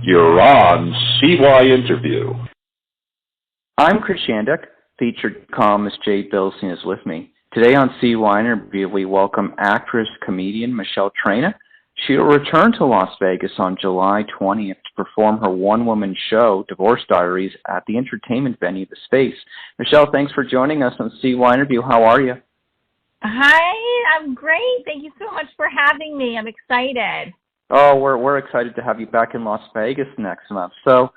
You're on CYInterview. I'm Chris Shandek. Featured columnist Jay Bilstein is with me. Today on CYInterview, we welcome actress, comedian Michele Traina. She will return to Las Vegas on July 20th to perform her one-woman show, Divorce Diaries, at the entertainment venue, The Space. Michele, thanks for joining us on CYInterview. How are you? Hi, I'm great. Thank you so much for having me. I'm excited. Oh, we're excited to have you back in Las Vegas next month. So,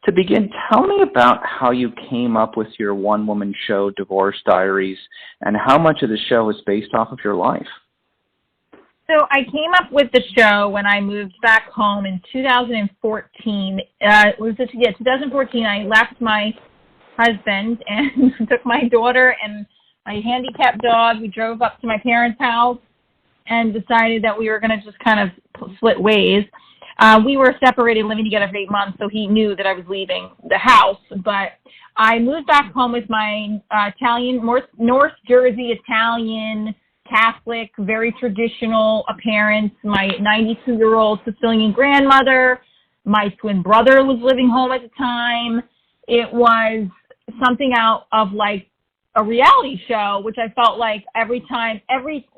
to begin, tell me about how you came up with your one-woman show, Divorce Diaries, and how much of the show is based off of your life. So I came up with the show when I moved back home in 2014. 2014, I left my husband and took my daughter and my handicapped dog. We drove up to my parents' house and decided that we were going to just kind of split ways. We were separated, living together for 8 months, so he knew that I was leaving the house. But I moved back home with my Italian, North Jersey Italian, Catholic, very traditional parents, my 92-year-old Sicilian grandmother. My twin brother was living home at the time. It was something out of like a reality show, which I felt like every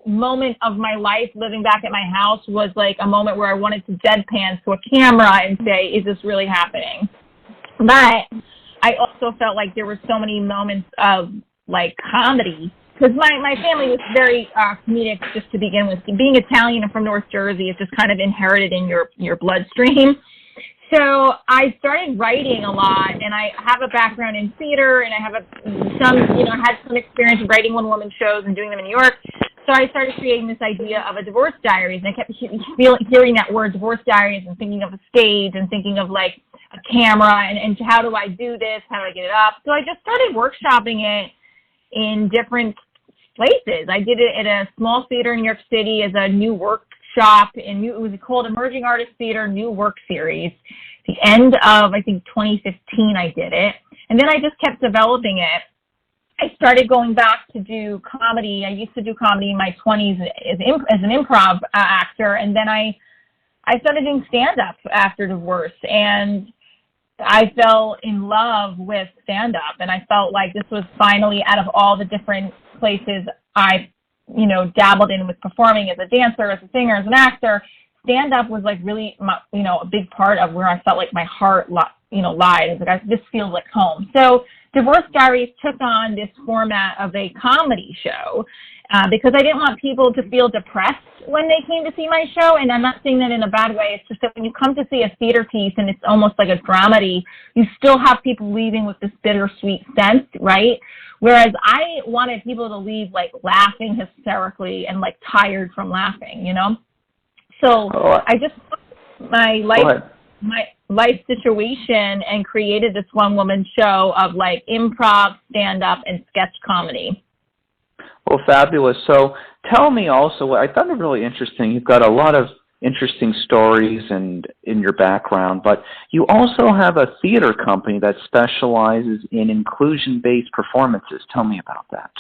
moment of my life living back at my house was like a moment where I wanted to deadpan to a camera and say, is this really happening? But I also felt like there were so many moments of like comedy, because my family was very comedic just to begin with. Being Italian and from North Jersey is just kind of inherited in your bloodstream. So I started writing a lot, and I have a background in theater, and I have had some experience writing one-woman shows and doing them in New York. So I started creating this idea of a Divorce Diaries, and I kept hearing that word Divorce Diaries and thinking of a stage and thinking of like a camera and how do I do this? How do I get it up? So I just started workshopping it in different places. I did it at a small theater in New York City as a new workshop, and it was called Emerging Artist Theater New Work Series. The end of, I think, 2015 I did it. And then I just kept developing it. I started going back to do comedy. I used to do comedy in my 20s as an improv actor, and then I started doing stand-up after divorce, and I fell in love with stand-up, and I felt like this was finally, out of all the different places I dabbled in with performing as a dancer, as a singer, as an actor, stand-up was like really, a big part of where I felt like my heart, lied. I was like, this feels like home. So Divorce Diaries took on this format of a comedy show because I didn't want people to feel depressed when they came to see my show. And I'm not saying that in a bad way. It's just that when you come to see a theater piece and it's almost like a dramedy, you still have people leaving with this bittersweet sense, right? Whereas I wanted people to leave like laughing hysterically and like tired from laughing, So I just took my life situation and created this one-woman show of like improv, stand-up, and sketch comedy. Well, fabulous. So tell me also, I found it really interesting. You've got a lot of interesting stories and in your background, but you also have a theater company that specializes in inclusion-based performances. Tell me about that.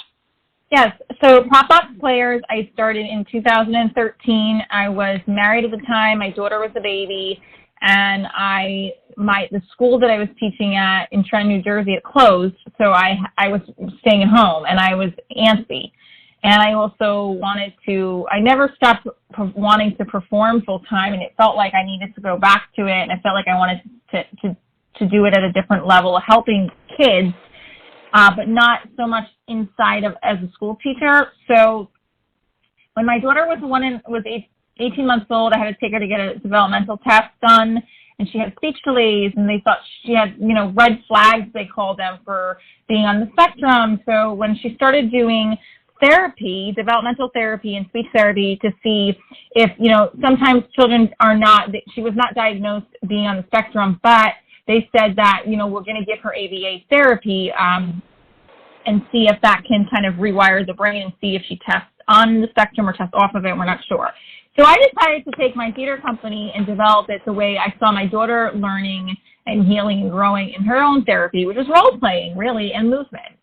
Yes. So Pop Box Players, I started in 2013. I was married at the time. My daughter was a baby, and the school that I was teaching at in Trenton, New Jersey, it closed. So I was staying at home, and I was antsy. And I also I never stopped wanting to perform full time, and it felt like I needed to go back to it, and I felt like I wanted to do it at a different level, helping kids, but not so much inside of as a school teacher. So when my daughter was 18 months old, I had to take her to get a developmental test done, and she had speech delays, and they thought she had, red flags, they called them, for being on the spectrum. So when she started doing therapy, developmental therapy and speech therapy, to see if, sometimes children she was not diagnosed being on the spectrum, but they said that, we're going to give her ABA therapy and see if that can kind of rewire the brain and see if she tests on the spectrum or tests off of it. We're not sure. So I decided to take my theater company and develop it the way I saw my daughter learning and healing and growing in her own therapy, which is role-playing, really, and movement.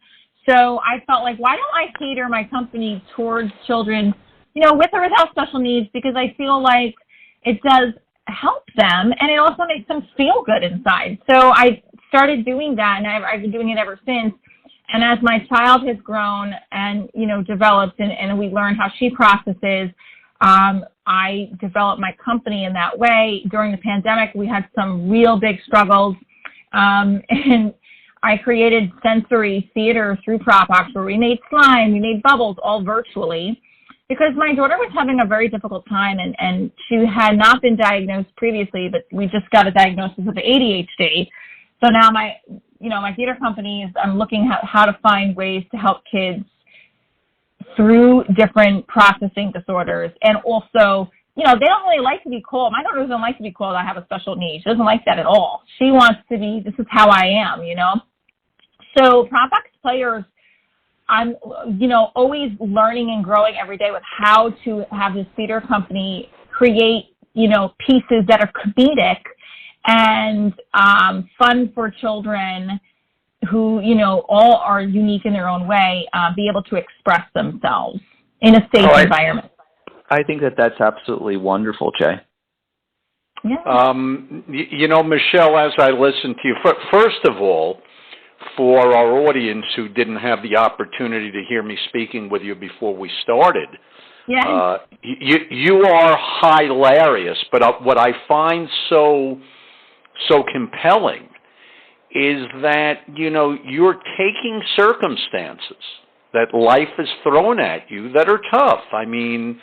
So I felt like, why don't I cater my company towards children, with or without special needs, because I feel like it does help them, and it also makes them feel good inside. So I started doing that, and I've been doing it ever since. And as my child has grown and, developed, and we learn how she processes, I developed my company in that way. During the pandemic, we had some real big struggles, and I created sensory theater through PropBox, where we made slime, we made bubbles, all virtually, because my daughter was having a very difficult time, and she had not been diagnosed previously, but we just got a diagnosis of ADHD. So now my theater company is, I'm looking at how to find ways to help kids through different processing disorders. And also, they don't really like to be called, my daughter doesn't like to be called, I have a special need. She doesn't like that at all. She wants to be, this is how I am, So PropBox players, I'm, always learning and growing every day with how to have this theater company create, pieces that are comedic and fun for children who, all are unique in their own way, be able to express themselves in a safe environment. I think that's absolutely wonderful, Jay. Yeah. Michele, as I listen to you, first of all, for our audience who didn't have the opportunity to hear me speaking with you before we started, you are hilarious, but what I find so compelling is that, you're taking circumstances that life has thrown at you that are tough. I mean,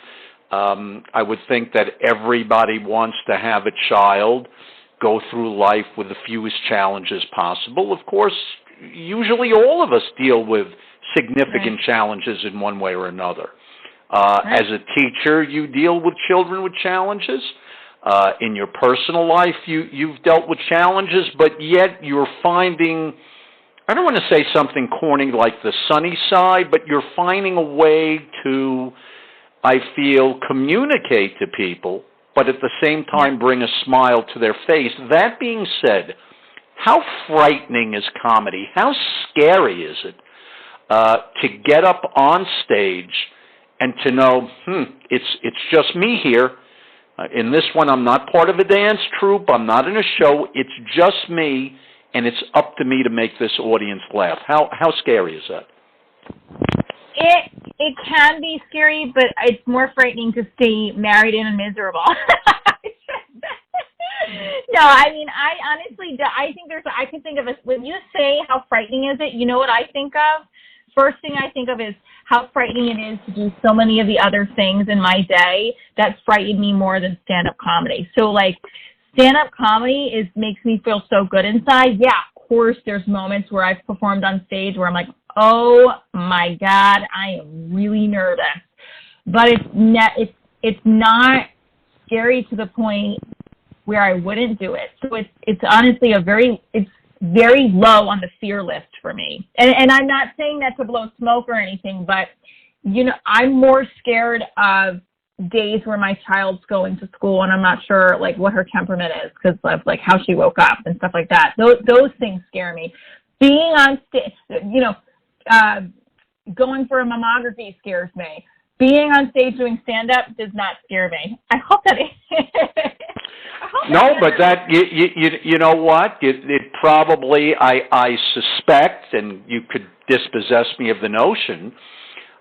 I would think that everybody wants to have a child go through life with the fewest challenges possible. Of course, usually all of us deal with significant challenges in one way or another. As a teacher, you deal with children with challenges. In your personal life, you've dealt with challenges, but yet you're finding, I don't want to say something corny like the sunny side, but you're finding a way to, I feel, communicate to people, but at the same time bring a smile to their face. That being said, how frightening is comedy? How scary is it to get up on stage and to know, it's just me here. In this one, I'm not part of a dance troupe. I'm not in a show. It's just me, and it's up to me to make this audience laugh. How scary is that? It can be scary, but it's more frightening to stay married and miserable. No, I mean, I think I can think of it. When you say how frightening is it, you know what I think of? First thing I think of is how frightening it is to do so many of the other things in my day that frighten me more than stand-up comedy. So, stand-up comedy makes me feel so good inside. Yeah, of course, there's moments where I've performed on stage where I'm like, oh my God, I am really nervous. But it's not scary to the point where I wouldn't do it. So it's honestly it's very low on the fear list for me. And I'm not saying that to blow smoke or anything, but, I'm more scared of days where my child's going to school and I'm not sure, what her temperament is because of, how she woke up and stuff like that. Those things scare me. Being on stage, going for a mammography scares me. Being on stage doing stand-up does not scare me. I hope that No, but that, you know what? It probably, I suspect, and you could dispossess me of the notion,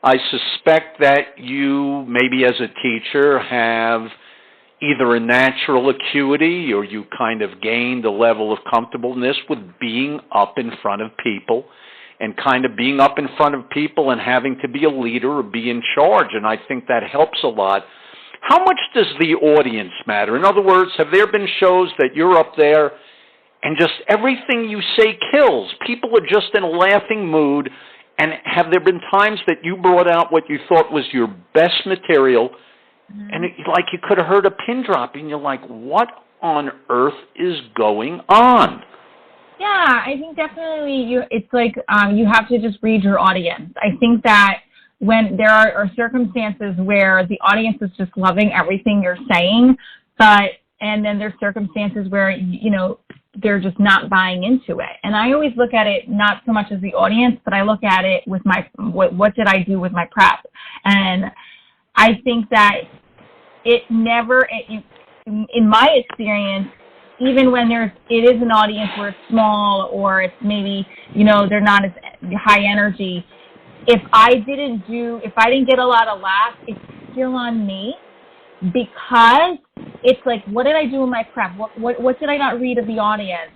I suspect that you, maybe as a teacher, have either a natural acuity or you kind of gained a level of comfortableness with being up in front of people and kind of being up in front of people and having to be a leader or be in charge, and I think that helps a lot. How much does the audience matter? In other words, have there been shows that you're up there and just everything you say kills? People are just in a laughing mood, and have there been times that you brought out what you thought was your best material, and you could have heard a pin drop, and you're like, what on earth is going on? Yeah, I think definitely you have to just read your audience. I think that when there are circumstances where the audience is just loving everything you're saying, and then there's circumstances where, they're just not buying into it. And I always look at it not so much as the audience, but I look at it with what did I do with my prep? And I think that in my experience, even when it is an audience where it's small or it's maybe, they're not as high energy, if I didn't get a lot of laughs, it's still on me, because it's like, what did I do in my prep? What did I not read of the audience?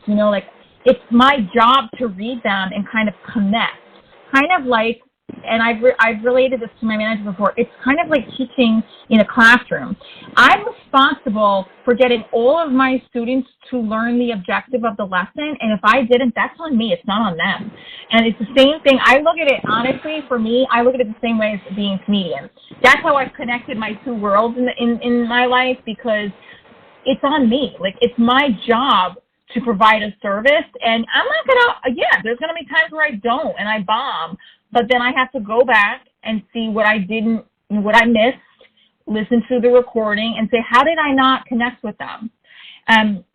It's my job to read them and kind of connect. Kind of like, and I've related this to my manager before, it's kind of like teaching in a classroom. I'm responsible for getting all of my students to learn the objective of the lesson, and if I didn't, that's on me. It's not on them. And it's the same thing. I look at it, honestly, for me, I look at it the same way as being a comedian. That's how I've connected my two worlds in my life, because it's on me. Like, it's my job to provide a service, and I'm not going to, there's going to be times where I don't and I bomb, but then I have to go back and see what I missed, listen to the recording, and say, how did I not connect with them? And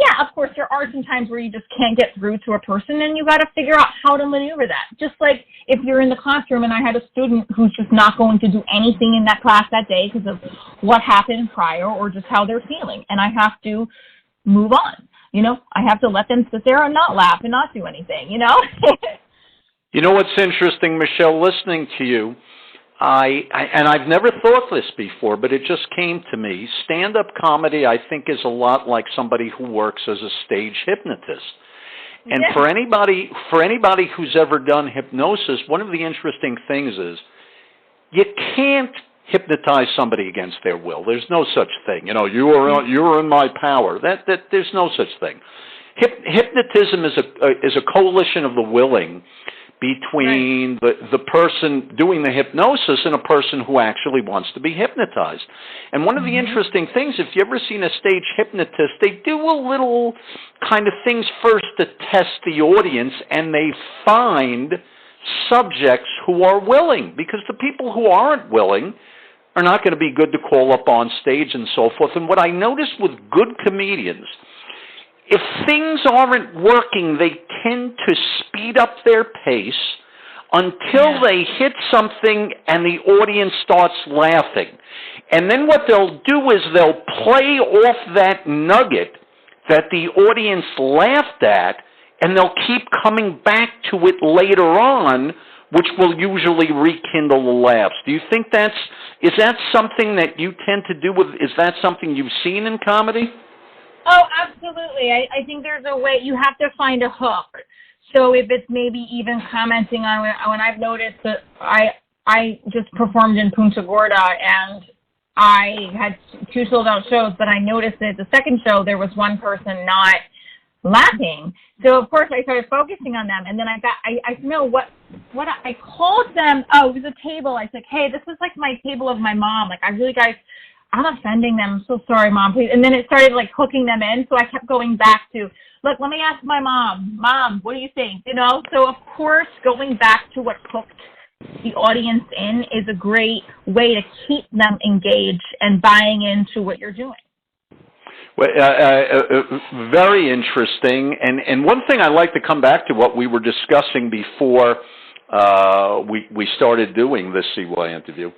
yeah, of course, there are some times where you just can't get through to a person, and you got to figure out how to maneuver that. Just like if you're in the classroom and I had a student who's just not going to do anything in that class that day because of what happened prior or just how they're feeling, and I have to move on. I have to let them sit there and not laugh and not do anything, You know what's interesting, Michele, listening to you, and I've never thought this before, but it just came to me. Stand-up comedy, I think, is a lot like somebody who works as a stage hypnotist. And for anybody who's ever done hypnosis, one of the interesting things is you can't hypnotize somebody against their will. There's no such thing. You are in my power. That there's no such thing. Hypnotism is a coalition of the willing between the person doing the hypnosis and a person who actually wants to be hypnotized. And one of the interesting things, if you've ever seen a stage hypnotist, they do a little kind of things first to test the audience, and they find subjects who are willing, because the people who aren't willing are not going to be good to call up on stage and so forth. And what I noticed with good comedians, if things aren't working, they tend to speed up their pace until they hit something and the audience starts laughing. And then what they'll do is they'll play off that nugget that the audience laughed at, and they'll keep coming back to it later on, which will usually rekindle the laughs. Do you think is that something that you tend to do is that something you've seen in comedy? Oh, absolutely. I think there's a way. You have to find a hook. So if it's maybe even commenting on when I've noticed that I just performed in Punta Gorda, and I had 2 sold-out shows, but I noticed that the second show there was one person not laughing. So of course I started focusing on them, and then I know what I called them. Oh, it was a table. I said, hey, this is like my table of my mom. Like, I'm offending them. I'm so sorry, Mom, please. And then it started like hooking them in. So I kept going back to, look, let me ask my mom. Mom, what do you think? So of course, going back to what hooked the audience in is a great way to keep them engaged and buying into what you're doing. Well, very interesting. And one thing I'd like to come back to what we were discussing before we started doing this CY interview.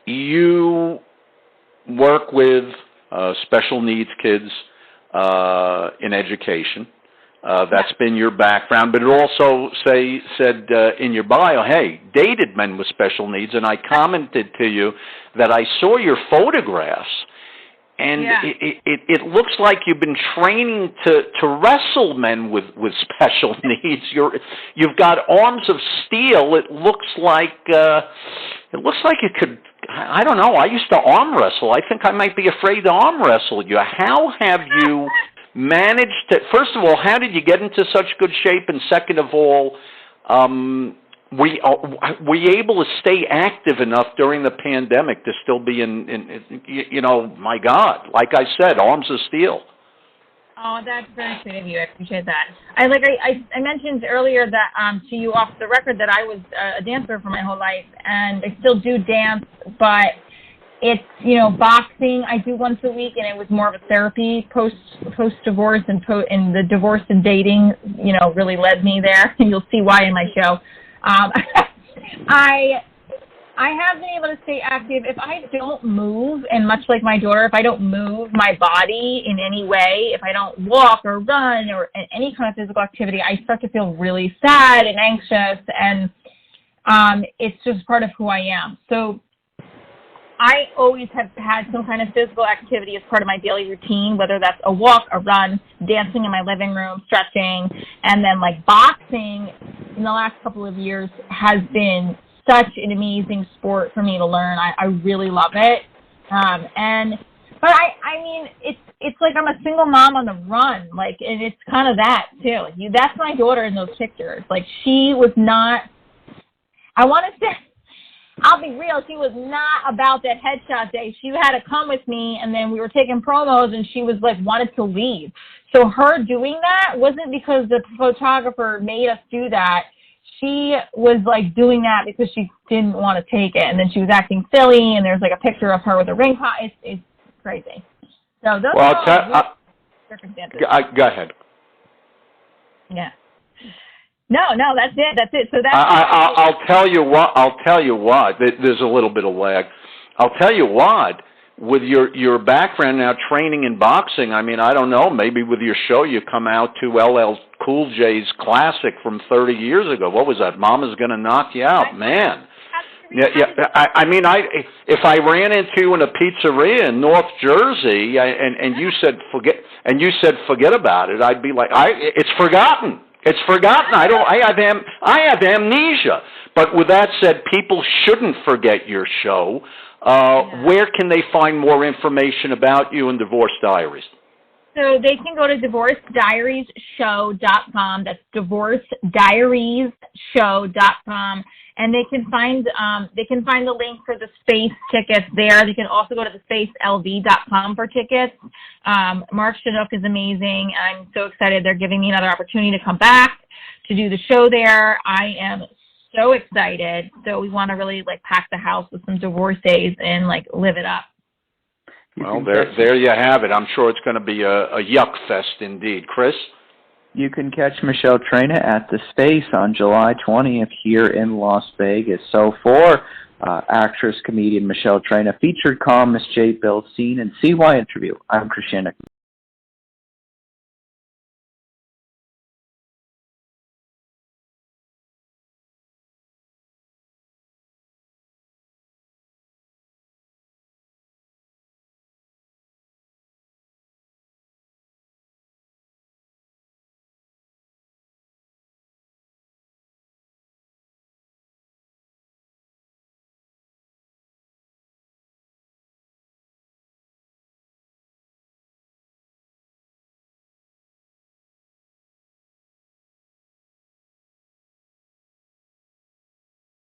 You work with special needs kids in education. That's been your background, but it also said in your bio, hey, dated men with special needs, and I commented to you that I saw your photographs, and it looks like you've been training to wrestle men with special needs. You've got arms of steel. It looks like it could. I don't know. I used to arm wrestle. I think I might be afraid to arm wrestle you. How have you managed to? First of all, how did you get into such good shape? And second of all, were you able to stay active enough during the pandemic to still be in my God, like I said, arms of steel? Oh, that's very sweet of you. I appreciate that. I mentioned earlier that to you off the record that I was a dancer for my whole life, and I still do dance, but it's boxing I do once a week, and it was more of a therapy post divorce, and the divorce and dating really led me there, and you'll see why in my show. I have been able to stay active. If I don't move, and much like my daughter, if I don't move my body in any way, if I don't walk or run or any kind of physical activity, I start to feel really sad and anxious, and it's just part of who I am. So I always have had some kind of physical activity as part of my daily routine, whether that's a walk, a run, dancing in my living room, stretching, and then like boxing in the last couple of years has been such an amazing sport for me to learn. I really love it. But I mean, it's like I'm a single mom on the run, like, and it's kind of that too. Like, that's my daughter in those pictures. Like, she was not, I want to say, I'll be real, she was not about that headshot day. She had to come with me, and then we were taking promos, and she was like, wanted to leave. So her doing that wasn't because the photographer made us do that. She was like doing that because she didn't want to take it, and then she was acting silly, and there's like a picture of her with a ring pot. It's crazy. So those are all circumstances. Go ahead. Yeah. No, that's it. So that's. I'll tell you what. There's a little bit of lag. I'll tell you what. With your background now, training in boxing, I mean, I don't know. Maybe with your show, you come out to LL Cool J's classic from 30 years ago. What was that? Mama's Gonna Knock You Out, man. Yeah. I mean, if I ran into you in a pizzeria in North Jersey, and you said forget about it, I'd be like, it's forgotten. It's forgotten. I have amnesia. But with that said, people shouldn't forget your show. Where can they find more information about you and Divorce Diaries? So they can go to divorcediariesshow.com. That's divorcediariesshow.com. And they can find the link for the space tickets there. They can also go to theSpaceLV.com for tickets. Mark Chinook is amazing. I'm so excited they're giving me another opportunity to come back to do the show there. I am so excited. So we want to really like pack the house with some divorcees and like live it up. Well, there you have it. I'm sure it's going to be a yuck fest indeed. Chris? You can catch Michele Traina at the Space on July 20th here in Las Vegas. So for actress, comedian Michele Traina, featured columnist Jay Bilstein, and CYInterview, I'm Chris Shannick.